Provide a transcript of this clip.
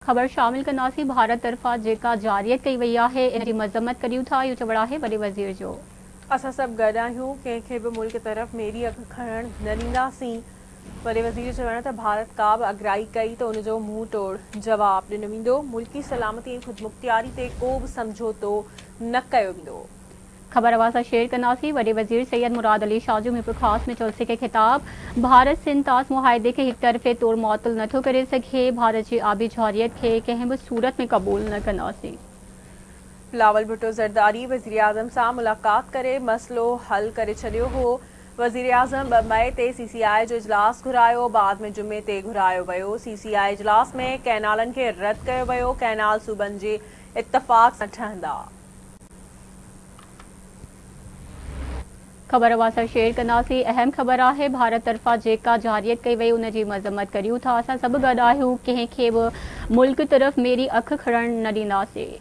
ख़बर शामिल कंदासीं। भारत तरफ़ा जेका जारियत कई वई आहे इन जी मज़म्मत करियूं था। इहो चवण आहे वॾे वज़ीर जो। असां सभु गॾु आहियूं, कंहिंखे बि मुल्क तरफ़ मेरी अखि खणणु न ॾींदासीं। वॾे वज़ीर चवण त भारत का बि अगराई कई त उनजो मुंहुं तोड़ जवाबु ॾिनो वेंदो। मुल्की सलामती ऐं ख़ुदमुख्तियारी ते को बि समझोतो न कयो वेंदो। ख़बर अवां सां शेयर कंदासीं। वॾे वज़ीर सैयद मुराद अली शाह जो हिकु ख़ासि में चोलसे खे ख़िताब। भारत सिंध तास मुआहिदे खे हिकु तरफ़े तौर मुअत्तल नथो करे सघे। भारत जी आबी जारियत खे कंहिं बि सूरत में क़बूल न कंदासीं। बिलावल भुट्टो ज़रदारी वज़ीर आज़म सां मुलाक़ात करे मसइलो हल करे छॾियो हो। वज़ीर आज़म 2 मई ते CCI जो इजलास घुरायो, बाद में जुमे ते घुरायो वियो। CCI इजलास में कैनालनि खे रद्द कयो वियो। कैनाल सूबनि जे इत्तफ़ाक़ सां ठहंदा। ख़बर अवां सां शेयर कंदासीं। अहम ख़बर आहे भारत तरफ़ा जेका जारियत कई वई उन जी मज़म्मत करियूं था। असां सभु गॾु आहियूं, कंहिंखे बि मुल्क तरफ़ मेरी अखि खणणु न ॾींदासीं।